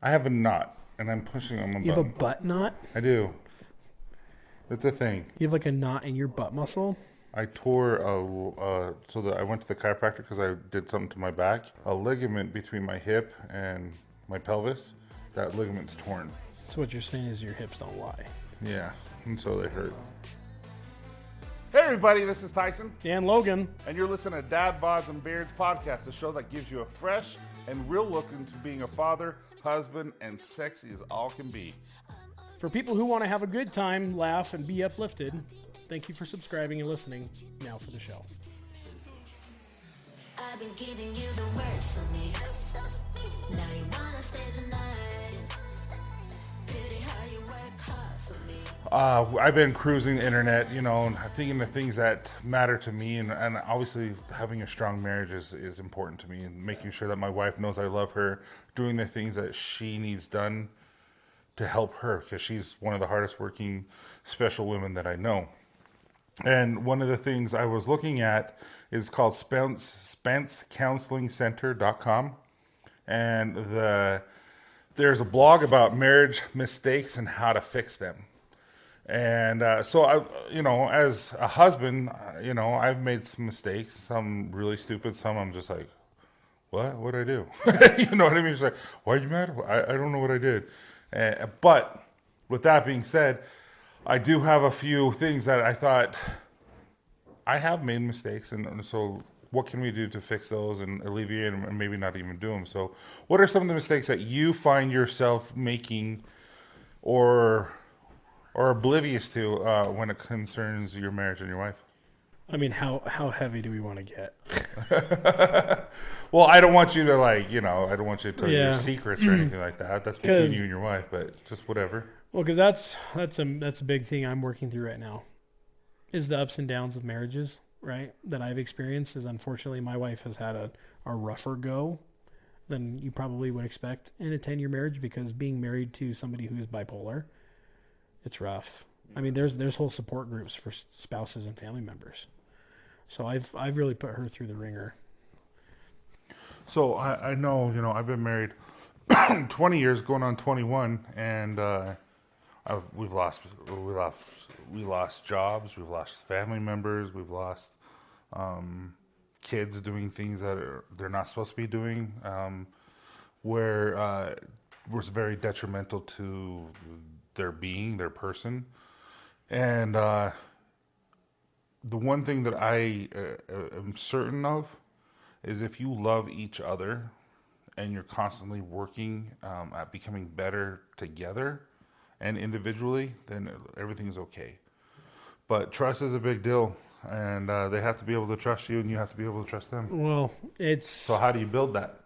I have a knot, and I'm pushing on my You have a button. butt knot? I do. It's a thing. You have like a knot in your butt muscle? I tore so that I went to the chiropractor because I did something to my back. A ligament between my hip and my pelvis. That ligament's torn. So what you're saying is your hips don't lie. Yeah, and so they hurt. Hey everybody, this is Tyson, And Logan. and you're listening to Dad Bods and Beards podcast, a show that gives you a fresh and real look into being a father, husband, and sexy as all can be. For people who want to have a good time, laugh, and be uplifted, thank you for subscribing and listening. Now for the show. I've been giving you the words for me. Now you wanna stay the night. Pity how you work hard for me. I've been cruising the internet, and thinking the things that matter to me, and obviously having a strong marriage is important to me, and making sure that my wife knows I love her, doing the things that she needs done to help her, because she's one of the hardest working special women that I know. And one of the things I was looking at is called SpenceCounselingCenter.com, and there's a blog about marriage mistakes and how to fix them. And so as a husband, I've made some mistakes, some really stupid, some I'm just like, what did I do? You know what I mean? It's like, why are you mad? I don't know what I did. But with that being said, I do have a few things that I thought I have made mistakes, and so what can we do to fix those and alleviate them and maybe not even do them? So what are some of the mistakes that you find yourself making or oblivious to when it concerns your marriage and your wife? I mean, how heavy do we want to get? Well, I don't want you to I don't want you to tell your Yeah. secrets or anything like that. That's between you and your wife, but just whatever. Well, because that's a big thing I'm working through right now, is the ups and downs of marriages, right? That I've experienced is, unfortunately, my wife has had a rougher go than you probably would expect in a 10-year marriage, because being married to somebody who's bipolar, it's rough. I mean, there's whole support groups for spouses and family members. So I've really put her through the ringer. So I know, I've been married 20 years, going on 21, and we lost jobs, we've lost family members, we've lost kids doing things that they're not supposed to be doing, where was very detrimental to their being, their person. And the one thing that I am certain of is, if you love each other and you're constantly working at becoming better together and individually, then everything is okay. But trust is a big deal, and they have to be able to trust you, and you have to be able to trust them. Well, So how do you build that?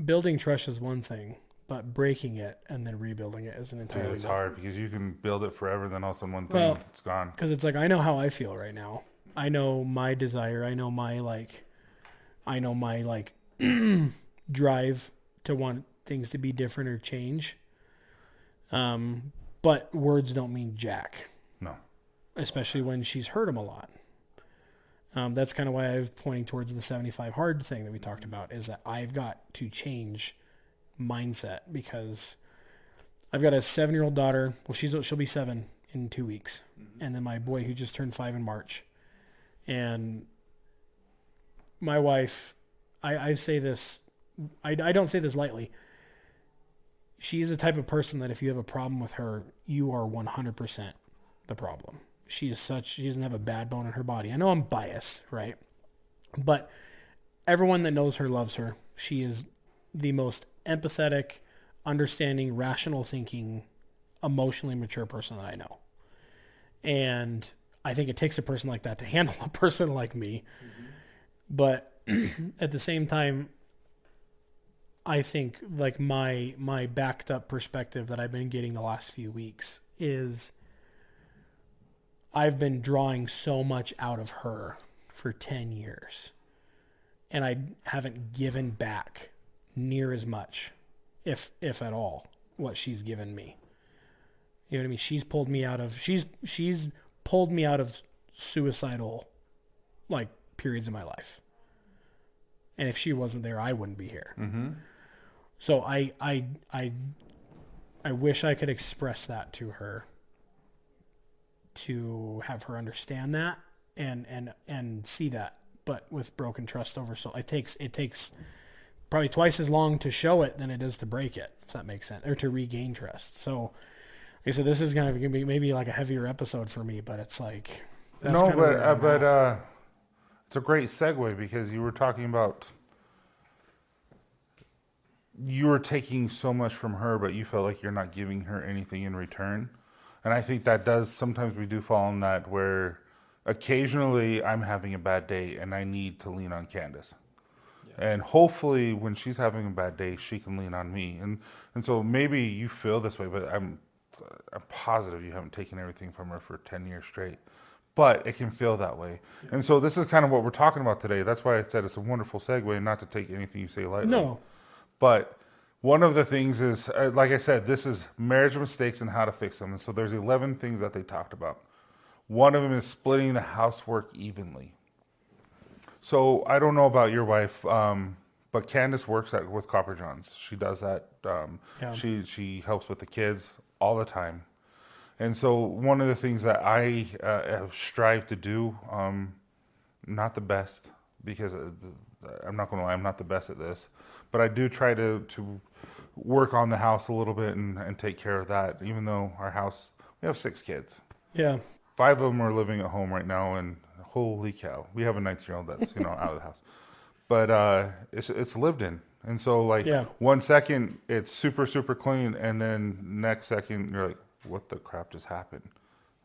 building trust is one thing, but breaking it and then rebuilding it is an Dude, entirely it's different. hard because you can build it forever, then all of a sudden one thing, Well, it's gone. Because it's like, I know how I feel right now. I know my desire. I know my drive to want things to be different or change. But words don't mean jack, No. especially when she's heard them a lot. That's kind of why I'm pointing towards the 75 hard thing that we talked about, is that I've got to change mindset, because I've got a 7-year-old daughter. Well, she'll be 7 in 2 weeks. And then my boy, who just turned 5 in March. And my wife, I say this, I don't say this lightly. She's the type of person that if you have a problem with her, you are 100% the problem. She doesn't have a bad bone in her body. I know I'm biased, right? But everyone that knows her loves her. She is the most empathetic, understanding, rational thinking, emotionally mature person that I know. And I think it takes a person like that to handle a person like me. Mm-hmm. But at the same time, I think like my backed up perspective that I've been getting the last few weeks is, I've been drawing so much out of her for 10 years, and I haven't given back near as much, if at all, what she's given me. You know what I mean? She's pulled me out of suicidal periods of my life. And if she wasn't there, I wouldn't be here. Mm-hmm. So I wish I could express that to her, to have her understand that and see that. But with broken trust over soul, it takes probably twice as long to show it than it is to break it, if that makes sense, or to regain trust. So, like I said, this is going to be maybe like a heavier episode for me, but it's like that's No, kind of where I'm but at. it's a great segue because you were talking about you were taking so much from her, but you felt like you're not giving her anything in return. And I think that does sometimes we do fall in that where occasionally I'm having a bad day and I need to lean on Candace. And hopefully when she's having a bad day, she can lean on me. And so maybe you feel this way, but I'm positive you haven't taken everything from her for 10 years straight. But it can feel that way. And so this is kind of what we're talking about today. That's why I said it's a wonderful segue, not to take anything you say lightly. No, But one of the things is, like I said, this is marriage mistakes and how to fix them. And so there's 11 things that they talked about. One of them is splitting the housework evenly. So I don't know about your wife, but Candace works with Copper Johns. She does that. Yeah. She helps with the kids all the time. And so one of the things that I have strived to do, not the best, because I'm not going to lie, I'm not the best at this, but I do try to work on the house a little bit and take care of that. Even though our house, we have 6 kids, yeah, 5 of them are living at home right now, and holy cow, we have a 19-year-old that's out of the house, but it's lived in. And so like Yeah. 1 second it's super super clean, and then next second you're like, what the crap just happened?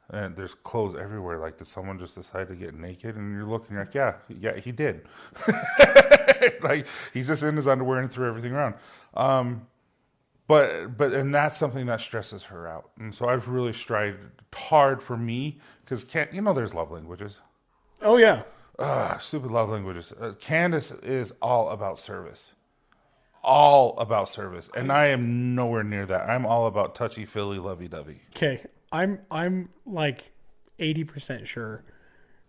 And there's clothes everywhere. Like, did someone just decide to get naked? And you're looking like, yeah, he did. Like, he's just in his underwear and threw everything around. And that's something that stresses her out. And so I've really strived hard for me because there's love languages. oh yeah, Stupid love languages. Candace is all about service. All about service. And I am nowhere near that. I'm all about touchy-feely, lovey-dovey. okay. I'm like 80% sure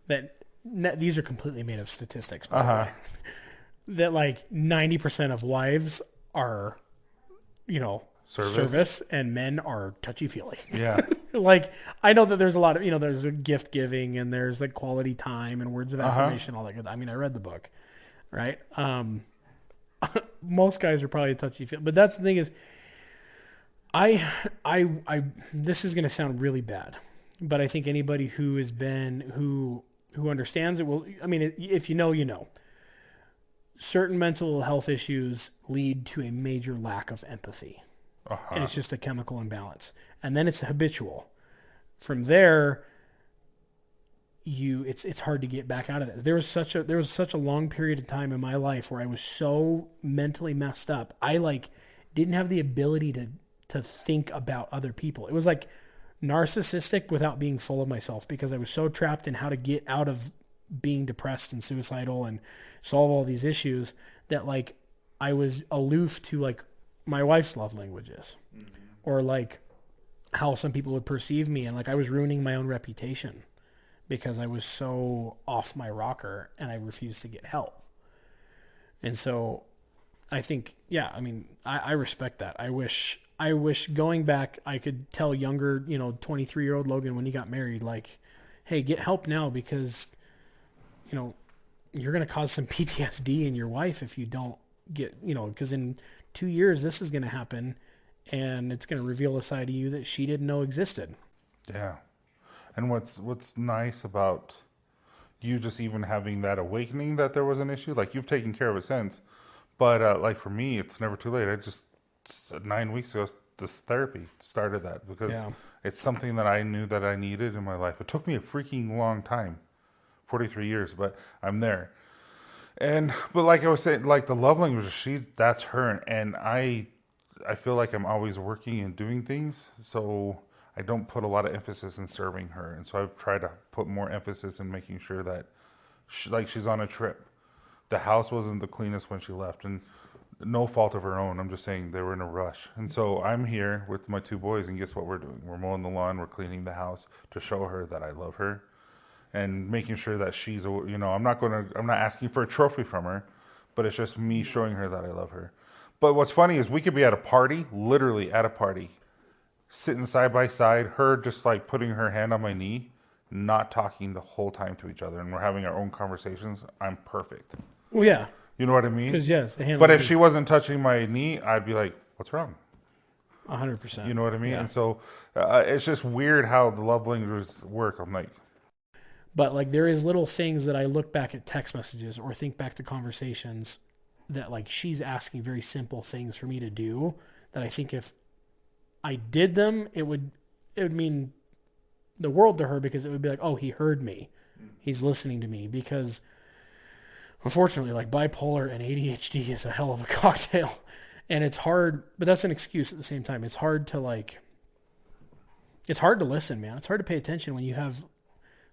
that these are completely made of statistics. By the way. That like 90% of wives are, service and men are touchy feely. Yeah. Like I know that there's a lot of there's a gift giving and there's like quality time and words of affirmation, all that good. I mean, I read the book, right? Most guys are probably touchy feely, but that's the thing is, I this is going to sound really bad, but I think anybody who has been who understands it will. I mean, if you know, you know. Certain mental health issues lead to a major lack of empathy, and it's just a chemical imbalance, and then it's habitual. From there, it's hard to get back out of this. There was such a long period of time in my life where I was so mentally messed up. I like didn't have the ability to think about other people. It was like narcissistic without being full of myself because I was so trapped in how to get out of being depressed and suicidal and solve all these issues that like I was aloof to like my wife's love languages, or like how some people would perceive me, and like I was ruining my own reputation because I was so off my rocker and I refused to get help. And so I think, yeah, I mean, I respect that. I wish going back, I could tell younger, 23-year-old Logan when he got married, like, hey, get help now because, you're going to cause some PTSD in your wife if you don't get, because in 2 years, this is going to happen and it's going to reveal a side of you that she didn't know existed. Yeah. And what's nice about you just even having that awakening that there was an issue, like you've taken care of it since, but like for me, it's never too late. I just 9 weeks ago, this therapy started that because it's something that I knew that I needed in my life. It took me a freaking long time, 43 years, but I'm there. But like I was saying, like the love language, that's her, and I feel like I'm always working and doing things, so I don't put a lot of emphasis in serving her, and so I've tried to put more emphasis in making sure that, she's on a trip. The house wasn't the cleanest when she left, and no fault of her own. I'm just saying they were in a rush, and so I'm here with my 2 boys, and guess what we're doing? We're mowing the lawn, we're cleaning the house to show her that I love her, and making sure that she's, I'm not asking for a trophy from her, but it's just me showing her that I love her. But what's funny is we could be at a party, literally at a party, sitting side by side, her just like putting her hand on my knee, not talking the whole time to each other, and we're having our own conversations. I'm perfect. Well, yeah, You know what I mean? because yes, the hand. But if she wasn't touching my knee, I'd be like, "What's wrong?" 100%. You know what I mean? Yeah. And so it's just weird how the love languages work. I'm like, But like there is little things that I look back at text messages or think back to conversations that like she's asking very simple things for me to do that I think if I did them, it would mean the world to her because it would be like, oh, he heard me. He's listening to me because unfortunately like bipolar and ADHD is a hell of a cocktail and it's hard, but that's an excuse at the same time. It's hard to listen, man. It's hard to pay attention when you have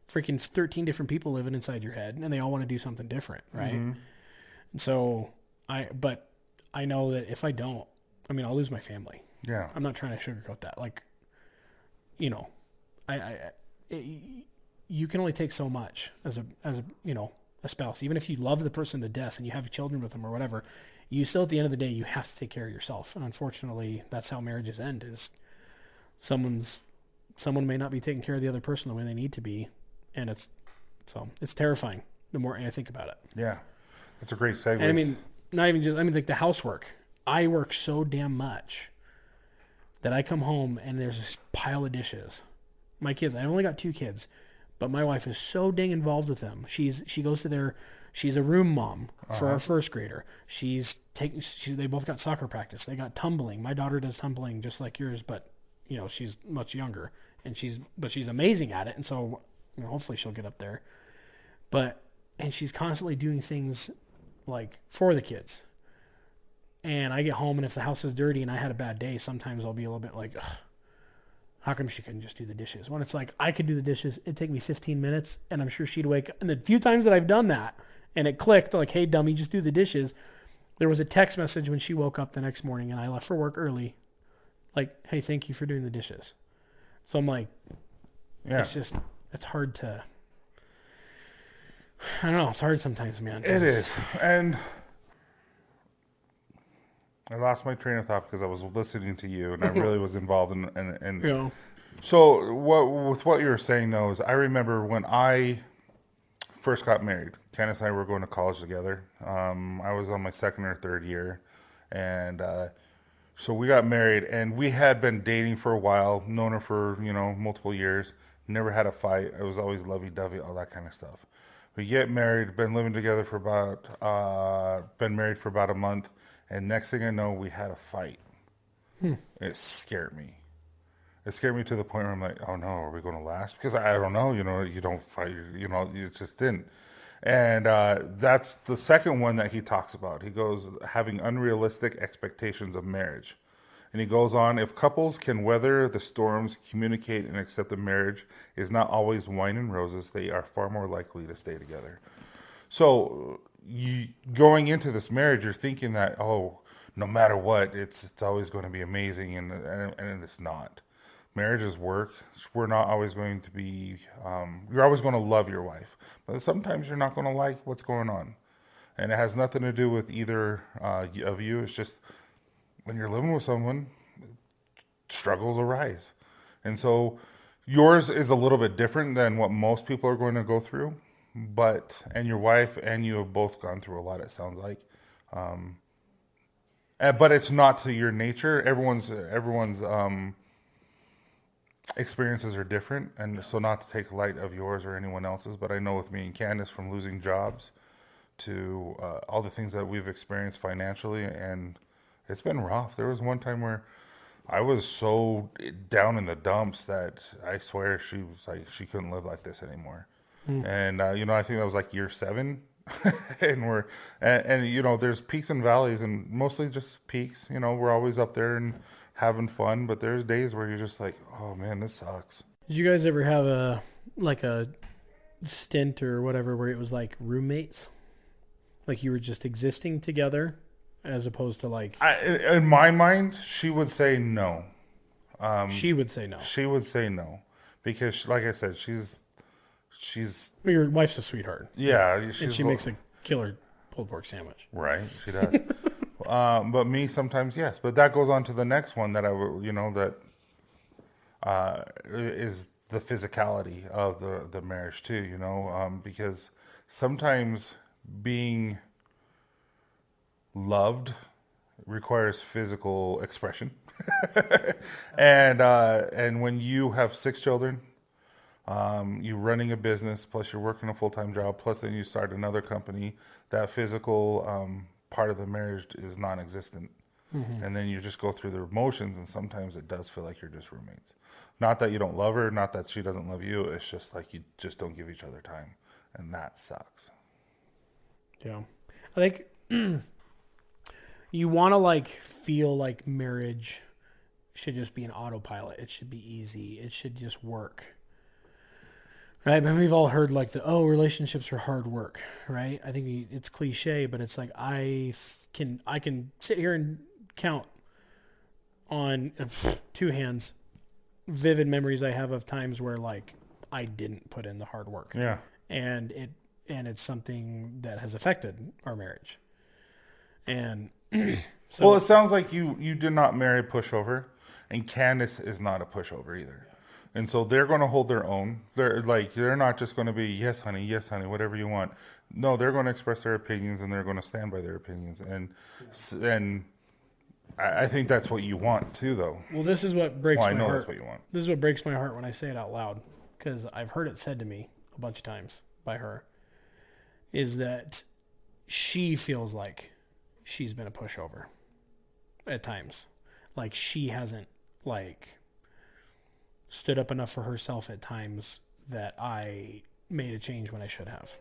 freaking 13 different people living inside your head and they all want to do something different, right? And so but I know that if I don't, I mean, I'll lose my family. yeah, I'm not trying to sugarcoat that. Like, you know, you can only take so much as a spouse. Even if you love the person to death and you have children with them or whatever, you still at the end of the day you have to take care of yourself. And unfortunately, that's how marriages end. Is someone may not be taking care of the other person the way they need to be, and it's terrifying the more I think about it. yeah. That's a great segue. And I mean, not even just like the housework. I work so damn much that I come home and there's this pile of dishes. My kids, I only got 2 kids, but my wife is so dang involved with them. She goes to she's a room mom for our first grader. They both got soccer practice. They got tumbling. My daughter does tumbling just like yours, but she's much younger and she's amazing at it. And so, hopefully she'll get up there, and she's constantly doing things like for the kids. And I get home, and if the house is dirty and I had a bad day, sometimes I'll be a little bit like, ugh, how come she couldn't just do the dishes? When it's like, I could do the dishes, it'd take me 15 minutes, and I'm sure she'd wake up. And the few times that I've done that, and it clicked, like, hey, dummy, just do the dishes, there was a text message when she woke up the next morning, and I left for work early, like, hey, thank you for doing the dishes. So I'm like, yeah, it's hard to, I don't know, it's hard sometimes, man. it is. And I lost my train of thought because I was listening to you, and I really was involved in. So with what you were saying, though, is I remember when I first got married. Candace and I were going to college together. I was on my second or third year, and so we got married, and we had been dating for a while, known her for multiple years. Never had a fight. It was always lovey-dovey, all that kind of stuff. We get married, been living together for been married for about a month. And next thing I know, we had a fight. It scared me. It scared me to the point where I'm like, oh no, are we going to last? Because I don't know, you don't fight, you just didn't. And that's the second one that he talks about. He goes, having unrealistic expectations of marriage. And he goes on, if couples can weather the storms, communicate, and accept that marriage is not always wine and roses, they are far more likely to stay together. So going into this marriage, you're thinking that, oh, no matter what, it's always going to be amazing, and it's not. Marriage is work. We're not always going to be. You're always going to love your wife, but sometimes you're not going to like what's going on, and it has nothing to do with either of you. It's just when you're living with someone, struggles arise, and so yours is a little bit different than what most people are going to go through. And your wife and you have both gone through a lot, it sounds like. But it's not to your nature. Everyone's experiences are different. And so not to take light of yours or anyone else's, but I know with me and Candace, from losing jobs to all the things that we've experienced financially, and it's been rough. There was one time where I was so down in the dumps that I swear she was like, she couldn't live like this anymore. And I think that was like year 7, and there's peaks and valleys, and mostly just peaks. We're always up there and having fun, but there's days where you're just like, oh man, this sucks. Did you guys ever have a stint or whatever where it was like roommates, like you were just existing together, as opposed to like? In my mind, she would say no. She would say no. She would say no because, like I said, she's. Your wife's a sweetheart. Yeah, and she makes a killer pulled pork sandwich. Right, she does. But me sometimes yes. But that goes on to the next one that that is the physicality of the marriage too. Because sometimes being loved requires physical expression, and when you have 6 children, you running a business, plus you're working a full-time job, plus then you start another company, that physical part of the marriage is non-existent. And then you just go through the motions, and sometimes it does feel like you're just roommates. Not that you don't love her, not that she doesn't love you, it's just like you just don't give each other time. And that sucks. Yeah. I think you want to like feel like marriage should just be an autopilot. It should be easy. It should just work. Right? But we've all heard like relationships are hard work, right? I think it's cliche, but it's like I can sit here and count on 2 hands vivid memories I have of times where like I didn't put in the hard work. Yeah. And it's something that has affected our marriage. And so, Well, it sounds like you did not marry a pushover, and Candace is not a pushover either. And so they're going to hold their own. They're not just going to be yes, honey, whatever you want. No, they're going to express their opinions, and they're going to stand by their opinions. And I think that's what you want too, though. well, this is what breaks Well, my I know heart. that's what you want. This is what breaks my heart when I say it out loud, because I've heard it said to me a bunch of times by her, is that she feels like she's been a pushover at times. Like she hasn't like stood up enough for herself at times that I made a change when I should have.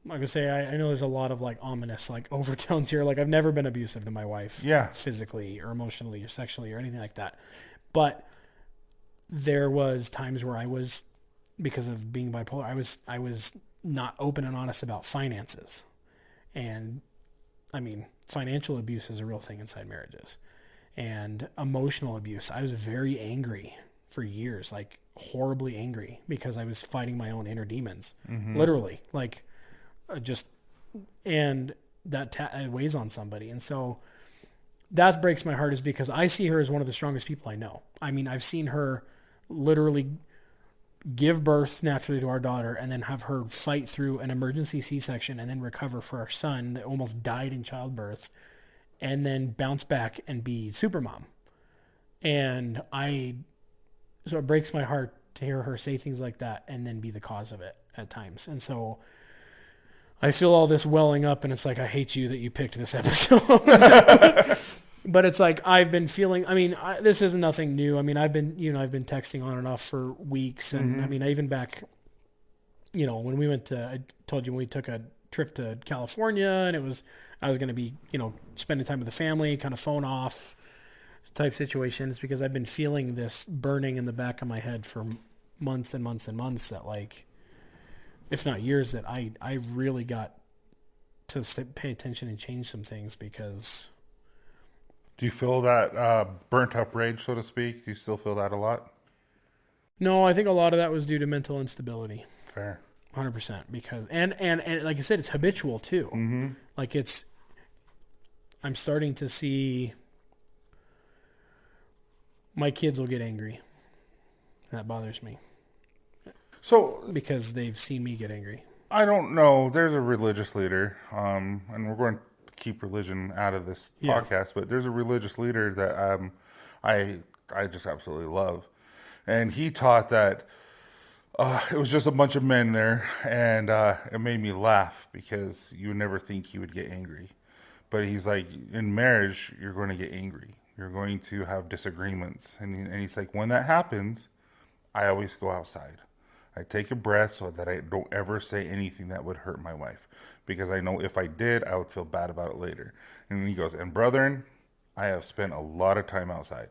Like I say, I know there's a lot of like ominous like overtones here. Like I've never been abusive to my wife, physically or emotionally or sexually or anything like that. But there was times where I was, because of being bipolar, I was not open and honest about finances. And I mean, financial abuse is a real thing inside marriages. And emotional abuse. I was very angry for years, like horribly angry, because I was fighting my own inner demons, literally, like and that it weighs on somebody. And so that breaks my heart, is because I see her as one of the strongest people I know. I mean, I've seen her literally give birth naturally to our daughter and then have her fight through an emergency C-section and then recover for our son that almost died in childbirth, and then bounce back and be supermom. And so it breaks my heart to hear her say things like that and then be the cause of it at times. And so I feel all this welling up, and it's like, I hate you that you picked this episode. But it's like, I've been feeling, I mean, this isn't nothing new. I mean, I've been texting on and off for weeks. And I mean, even back, when we I told you when we took a trip to California, and I was going to be, spending time with the family, kind of phone off type situations, because I've been feeling this burning in the back of my head for months and months and months, that like, if not years, that I really got to pay attention and change some things. Because Do you feel that burnt up rage, so to speak? Do you still feel that a lot? no, I think a lot of that was due to mental instability. Fair. 100%. Because and like I said, it's habitual too. Mm-hmm. Like I'm starting to see my kids will get angry. That bothers me, So because they've seen me get angry. I don't know. There's a religious leader, and we're going to keep religion out of this podcast, but there's a religious leader that I just absolutely love, and he taught that it was just a bunch of men there, and it made me laugh, because you would never think he would get angry. But he's like, in marriage, you're going to get angry. You're going to have disagreements. And he's like, when that happens, I always go outside. I take a breath so that I don't ever say anything that would hurt my wife. Because I know if I did, I would feel bad about it later. And he goes, and brethren, I have spent a lot of time outside.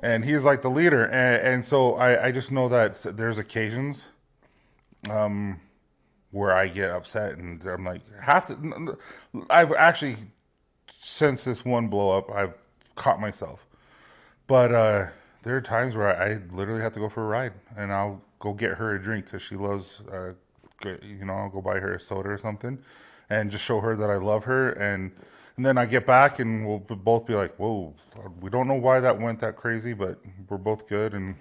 And he's like the leader. And so I just know that there's occasions where I get upset, and I'm like, I've actually, since this one blow up, I've caught myself. But there are times where I literally have to go for a ride, and I'll go get her a drink, because she loves, I'll go buy her a soda or something, and just show her that I love her. And And then I get back and we'll both be like, whoa, we don't know why that went that crazy, but we're both good. And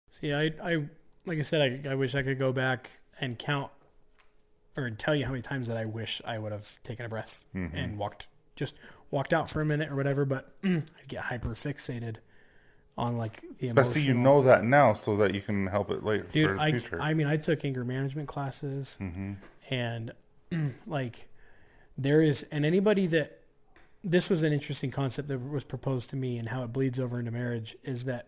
See, like I said, I wish I could go back and count or tell you how many times that I wish I would have taken a breath and just walked out for a minute or whatever. But I'd get hyper fixated on like the but emotional. see, you know that now so that you can help it later Dude, for the future. I mean, I took anger management classes, and like there is, and anybody that this was an interesting concept that was proposed to me and how it bleeds over into marriage is that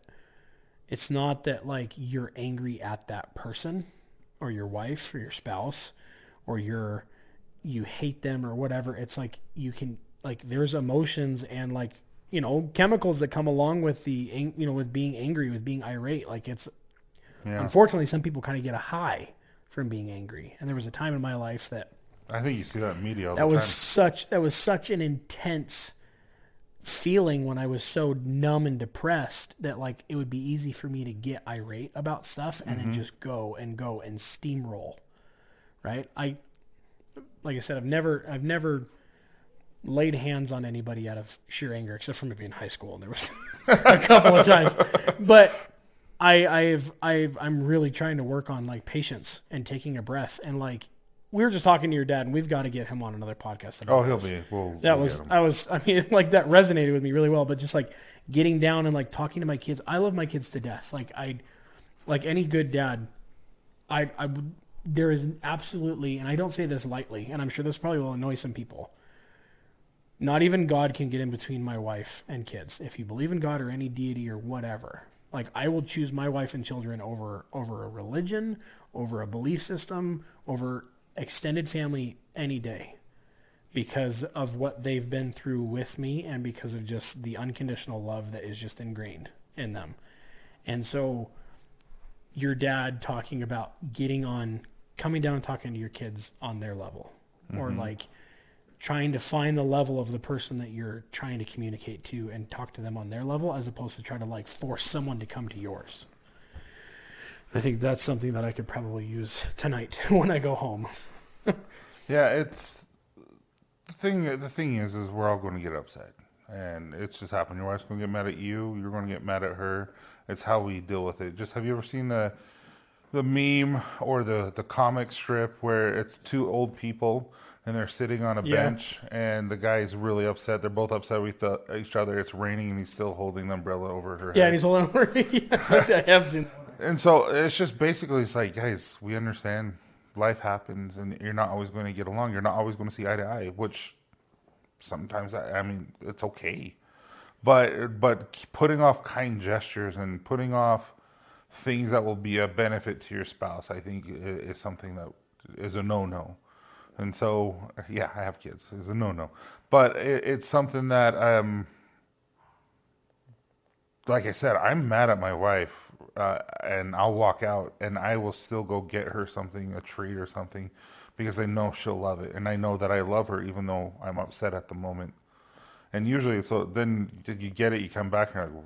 it's not that like you're angry at that person or your wife or your spouse or you hate them or whatever. It's like you can like there's emotions and like chemicals that come along with with being angry, with being irate. Like it's unfortunately some people kind of get a high from being angry. And there was a time in my life that I think you see that in media all that the was time. such an intense feeling when I was so numb and depressed that like it would be easy for me to get irate about stuff and then just go and steamroll. Right? Like I said, I've never laid hands on anybody out of sheer anger, except for maybe in high school, and there was a couple of times. But I'm really trying to work on like patience and taking a breath. And like we were just talking to your dad, and we've got to get him on another podcast about Oh, he'll this. be. We'll That get him. I mean, like that resonated with me really well. But just like getting down and like talking to my kids, I love my kids to death. Like any good dad, I would. There is absolutely, and I don't say this lightly, and I'm sure this probably will annoy some people. Not even God can get in between my wife and kids. If you believe in God or any deity or whatever, like I will choose my wife and children over a religion, over a belief system, over extended family any day because of what they've been through with me and because of just the unconditional love that is just ingrained in them. And so your dad talking about coming down and talking to your kids on their level or like trying to find the level of the person that you're trying to communicate to and talk to them on their level as opposed to try to like force someone to come to yours. I think that's something that I could probably use tonight when I go home. Yeah, it's the thing. The thing is we're all going to get upset, and it's just happened. Your wife's going to get mad at you. You're going to get mad at her. It's how we deal with it. Just have you ever seen the meme or the comic strip where it's two old people and they're sitting on a bench and the guy's really upset. They're both upset with each other. It's raining and he's still holding the umbrella over her Yeah, head. and he's holding over. I have seen that. And so it's just basically it's like, guys, we understand life happens and you're not always going to get along. You're not always going to see eye to eye, which sometimes I mean it's okay. But putting off kind gestures and putting off things that will be a benefit to your spouse, I think is something that is a no-no. And so, yeah, I have kids. It's a no-no. But it's something that, like I said, I'm mad at my wife, and I'll walk out, and I will still go get her something, a treat or something, because I know she'll love it, and I know that I love her, even though I'm upset at the moment. And usually, so then you get it, you come back, and you're like, well,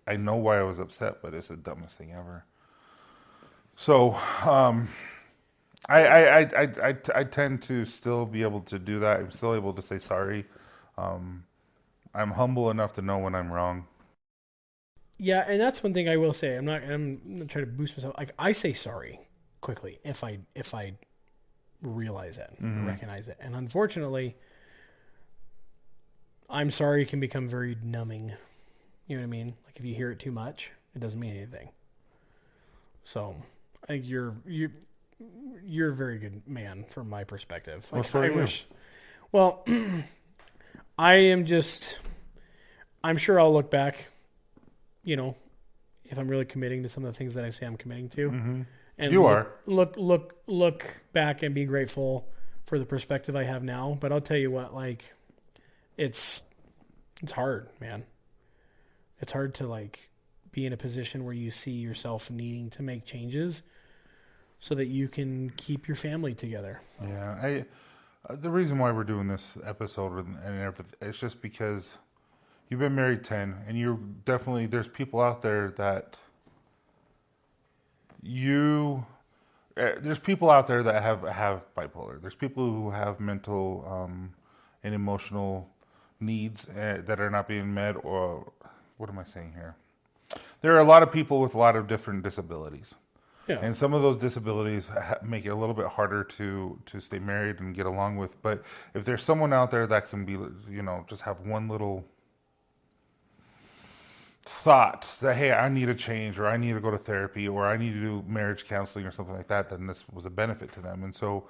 I know why I was upset, but it's the dumbest thing ever. So, I tend to still be able to do that. I'm still able to say sorry. I'm humble enough to know when I'm wrong. Yeah, and that's one thing I will say. I'm not trying to boost myself. Like I say sorry quickly if I realize it, recognize it. And unfortunately, I'm sorry can become very numbing. You know what I mean? Like if you hear it too much, it doesn't mean anything. So I think you're a very good man from my perspective. Well, Like so are I you. wish. Well, I am just. I'm sure I'll look back. If I'm really committing to some of the things that I say I'm committing to, and You are. look back and be grateful for the perspective I have now. But I'll tell you what, like, it's hard, man. It's hard to like be in a position where you see yourself needing to make changes so that you can keep your family together. Yeah, the reason why we're doing this episode and everything, it's just because you've been married 10, and there's people out there that there's people out there that have bipolar. There's people who have mental and emotional needs that are not being met, or what am I saying here? There are a lot of people with a lot of different disabilities. Yeah. And some of those disabilities make it a little bit harder to stay married and get along with. But if there's someone out there that can be, just have one little thought that, hey, I need a change, or I need to go to therapy, or I need to do marriage counseling or something like that, then this was a benefit to them. And so,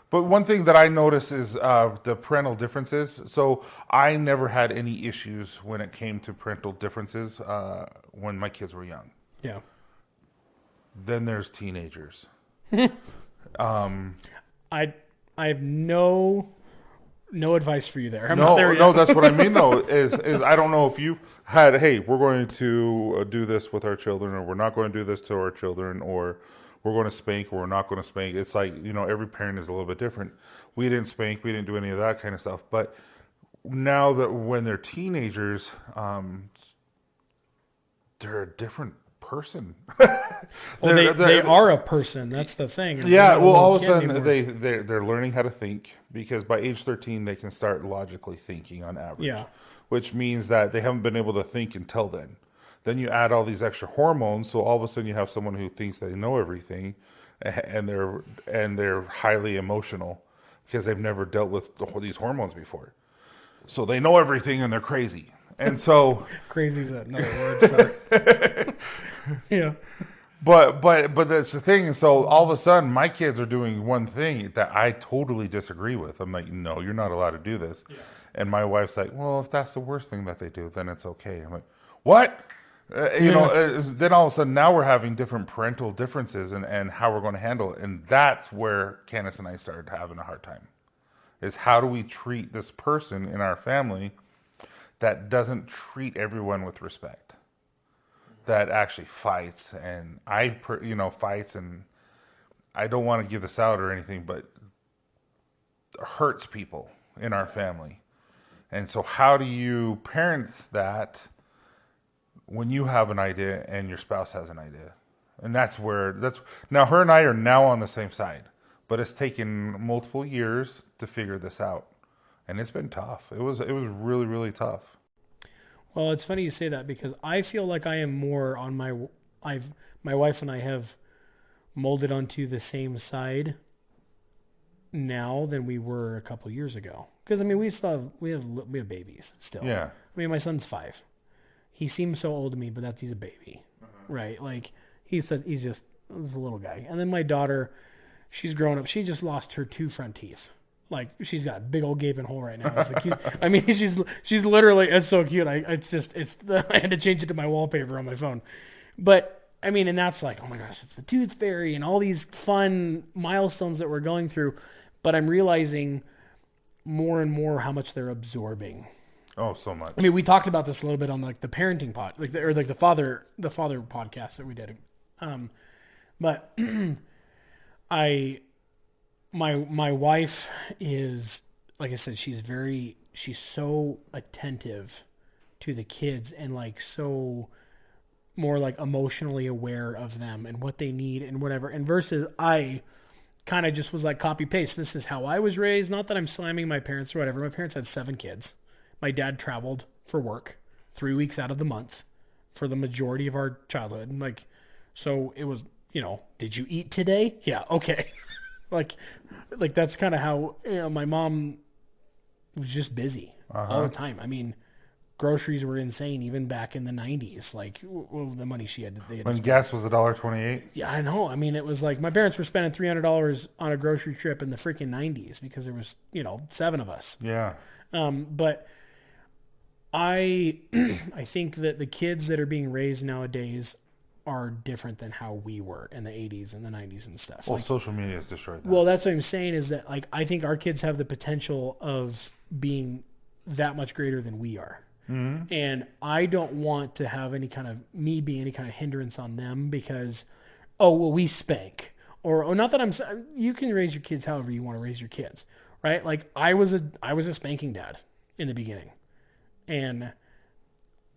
but one thing that I notice is the parental differences. So I never had any issues when it came to parental differences when my kids were young. Yeah. Then there's teenagers. I have no advice for you there. I'm No, not there yet. no, that's what I mean though. Is I don't know if you've had, hey, we're going to do this with our children, or we're not going to do this to our children, or we're going to spank, or we're not going to spank. It's like, every parent is a little bit different. We didn't spank, we didn't do any of that kind of stuff. But now that when they're teenagers, they're a different person. Well, they are a person. That's the thing. Yeah, They're not a well, all little of a kid sudden anymore. they're learning how to think, because by age 13 they can start logically thinking on average. Yeah. Which means that they haven't been able to think until then. Then you add all these extra hormones, so all of a sudden you have someone who thinks they know everything, and they're highly emotional because they've never dealt with these hormones before. So they know everything and they're crazy. And so Crazy's another word. Sorry. Yeah. But that's the thing. And so all of a sudden, my kids are doing one thing that I totally disagree with. I'm like, no, you're not allowed to do this. Yeah. And my wife's like, well, if that's the worst thing that they do, then it's okay. I'm like, what? Then all of a sudden, now we're having different parental differences and how we're going to handle it. And that's where Candace and I started having a hard time. Is how do we treat this person in our family that doesn't treat everyone with respect? That actually fights, and fights, and I don't want to give this out or anything, but hurts people in our family. And so how do you parent that when you have an idea and your spouse has an idea? And now her and I are now on the same side, but it's taken multiple years to figure this out. And it's been tough. It was really, really tough. Well, it's funny you say that, because I feel like I am more on my wife and I have molded onto the same side now than we were a couple years ago. Because we have babies still. Yeah. I mean, my son's 5. He seems so old to me, but he's a baby, right? Like he's just a little guy. And then my daughter, she's grown up. She just lost her 2 front teeth. Like, she's got a big old gaping hole right now. It's like cute. I mean, she's literally, it's so cute. I had to change it to my wallpaper on my phone. But I mean, and that's like, oh my gosh, it's the tooth fairy and all these fun milestones that we're going through. But I'm realizing more and more how much they're absorbing. Oh, so much. I mean, we talked about this a little bit on like the parenting pod, the father podcast that we did. But my wife is, like I said, she's so attentive to the kids, and like so more like emotionally aware of them and what they need and whatever. And versus I kind of just was like copy paste. This is how I was raised. Not that I'm slamming my parents or whatever. My parents had 7 kids. My dad traveled for work 3 weeks out of the month for the majority of our childhood. And like, so it was, did you eat today? Yeah. Okay. like that's kind of how, my mom was just busy all the time. I mean, groceries were insane even back in the 90s. Like, the money they had when to spend. gas was $1.28. Yeah, I know. I mean, it was like my parents were spending $300 on a grocery trip in the freaking 90s because there was, 7 of us. Yeah. But I think that the kids that are being raised nowadays are different than how we were in the 80s and the 90s and stuff. Well, social media has destroyed that. Well, that's what I'm saying, is that like I think our kids have the potential of being that much greater than we are. Mm-hmm. And I don't want to have any kind of hindrance on them because, we spank. Or not that you can raise your kids however you want to raise your kids, right? Like I was a spanking dad in the beginning. And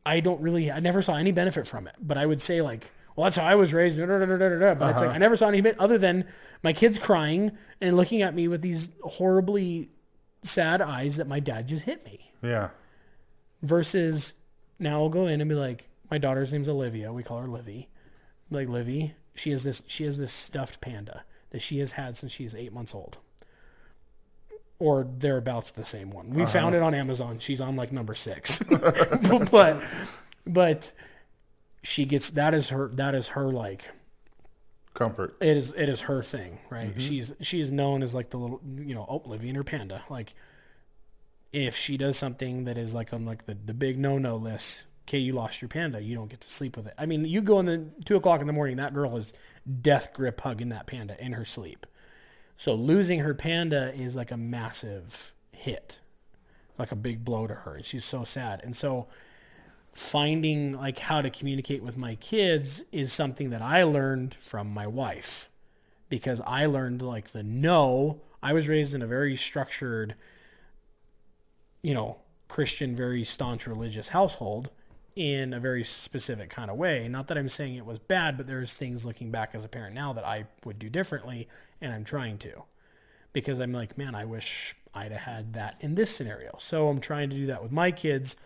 I never saw any benefit from it. But I would say like, well, that's how I was raised. But it's like I never saw any bit other than my kids crying and looking at me with these horribly sad eyes that my dad just hit me. Yeah. Versus now I'll go in and be like, my daughter's name's Olivia. We call her Livy. Like, Livy, she has this stuffed panda that she has had since she's 8 months old. Or thereabouts the same one. We found it on Amazon. She's on like number 6. but she gets, that is her like Comfort. it is her thing, right? She is known as like the little, Livy and her panda. Like, if she does something that is like on like the big no list, okay, you lost your panda, you don't get to sleep with it. I mean, you go in the 2:00 in the morning, that girl is death grip hugging that panda in her sleep. So losing her panda is like a massive hit, like a big blow to her. And she's so sad. And so finding like how to communicate with my kids is something that I learned from my wife, because I learned like the no. I was raised in a very structured, Christian, very staunch religious household in a very specific kind of way. Not that I'm saying it was bad, but there's things looking back as a parent now that I would do differently, and I'm trying to. Because I'm like, man, I wish I'd have had that in this scenario. So I'm trying to do that with my kids,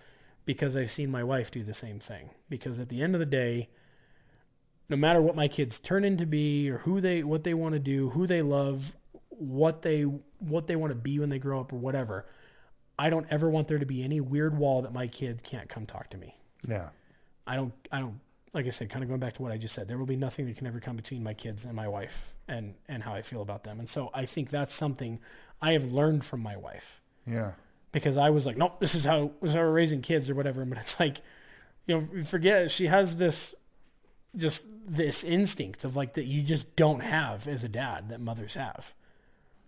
because I've seen my wife do the same thing. Because at the end of the day, no matter what my kids turn into be, or what they want to do, who they love, what they want to be when they grow up, or whatever, I don't ever want there to be any weird wall that my kid can't come talk to me. Yeah. I don't, like I said, kind of going back to what I just said, there will be nothing that can ever come between my kids and my wife and how I feel about them. And so I think that's something I have learned from my wife. Yeah. Because I was like, nope, this is how we're raising kids or whatever. But it's like, forget, she has this instinct of like that you just don't have as a dad that mothers have.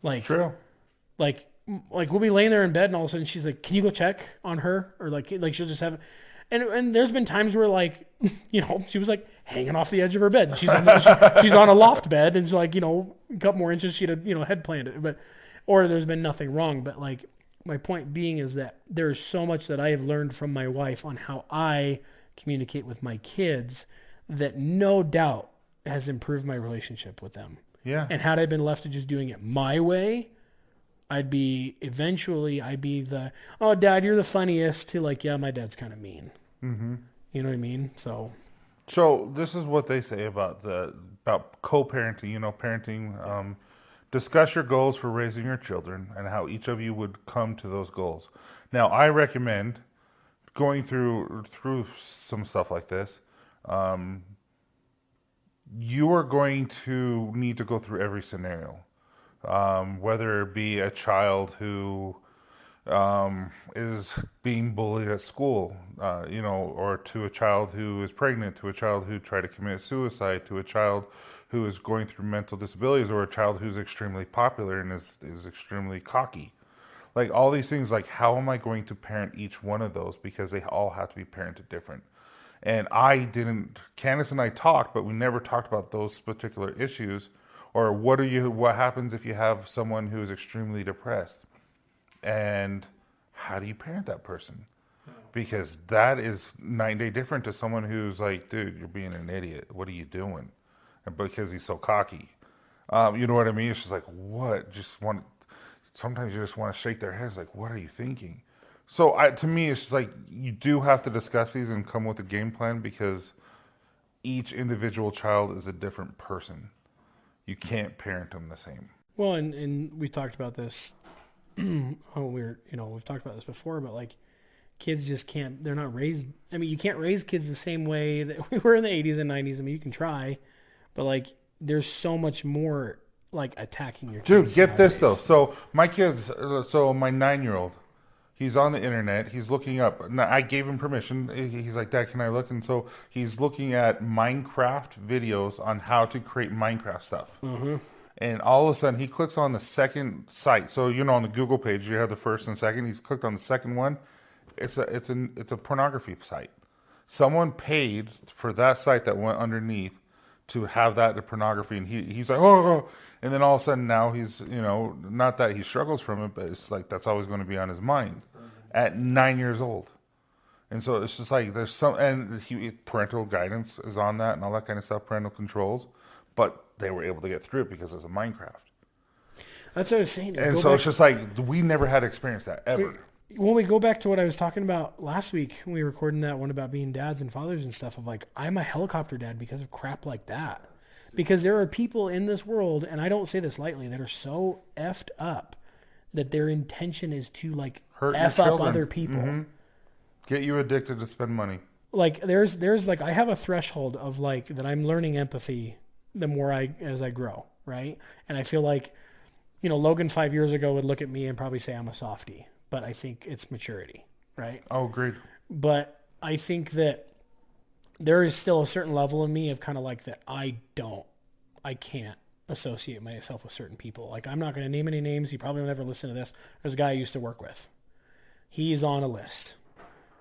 Like, True. Like we'll be laying there in bed and all of a sudden she's like, can you go check on her? Or like she'll just have, and there's been times where like, she was like hanging off the edge of her bed. She's on a loft bed and it's like, a couple more inches she'd have, head planted, or there's been nothing wrong. But like, my point being is that there's so much that I have learned from my wife on how I communicate with my kids that no doubt has improved my relationship with them. Yeah. And had I been left to just doing it my way, I'd be the, oh, Dad, you're the funniest, to like, yeah, my dad's kind of mean. Mm-hmm. You know what I mean? So this is what they say about co-parenting, parenting. Discuss your goals for raising your children and how each of you would come to those goals. Now, I recommend going through some stuff like this. You are going to need to go through every scenario, whether it be a child who is being bullied at school, or to a child who is pregnant, to a child who tried to commit suicide, to a child who is going through mental disabilities, or a child who's extremely popular and is extremely cocky. Like all these things, like how am I going to parent each one of those? Because they all have to be parented different. And Candace and I talked, but we never talked about those particular issues, or what happens if you have someone who is extremely depressed, and how do you parent that person? Because that is night and day different to someone who's like, dude, you're being an idiot. What are you doing? And because he's so cocky, you know what I mean? It's just like, what? Sometimes you just want to shake their heads, like, what are you thinking? So to me, it's just like you do have to discuss these and come with a game plan, because each individual child is a different person. You can't parent them the same. Well, and we talked about this. We've talked about this before, but like, kids just can't. They're not raised. I mean, you can't raise kids the same way that we were in the 80s and 90s. I mean, you can try, but like, there's so much more like attacking your kids. Dude, get nowadays. this though. So my kids, my 9-year-old, he's on the internet. He's looking up. Now, I gave him permission. He's like, Dad, can I look? And so he's looking at Minecraft videos on how to create Minecraft stuff. Mm-hmm. And all of a sudden, he clicks on the second site. So on the Google page, you have the first and second. He's clicked on the second one. It's a pornography site. Someone paid for that site that went underneath to have that the pornography, and he's like, oh. And then all of a sudden now he's, not that he struggles from it, but it's like that's always going to be on his mind at 9 years old. And so it's just like there's parental guidance is on that and all that kind of stuff, parental controls, but they were able to get through it because it's a Minecraft. That's what I was saying. And so it's just like, we never had experienced that ever. When we go back to what I was talking about last week, when we were recording that one about being dads and fathers and stuff, of like, I'm a helicopter dad because of crap like that. Because there are people in this world, and I don't say this lightly, that are so effed up that their intention is to like Hurt your F up children. other people. Get you addicted to spend money. Like there's like, I have a threshold of like that I'm learning empathy the more as I grow, right? And I feel like, Logan 5 years ago would look at me and probably say I'm a softie, but I think it's maturity, right? Oh, agreed. But I think that there is still a certain level of me of kind of like that I can't associate myself with certain people. Like, I'm not going to name any names. You probably will never listen to this. There's a guy I used to work with. He's on a list.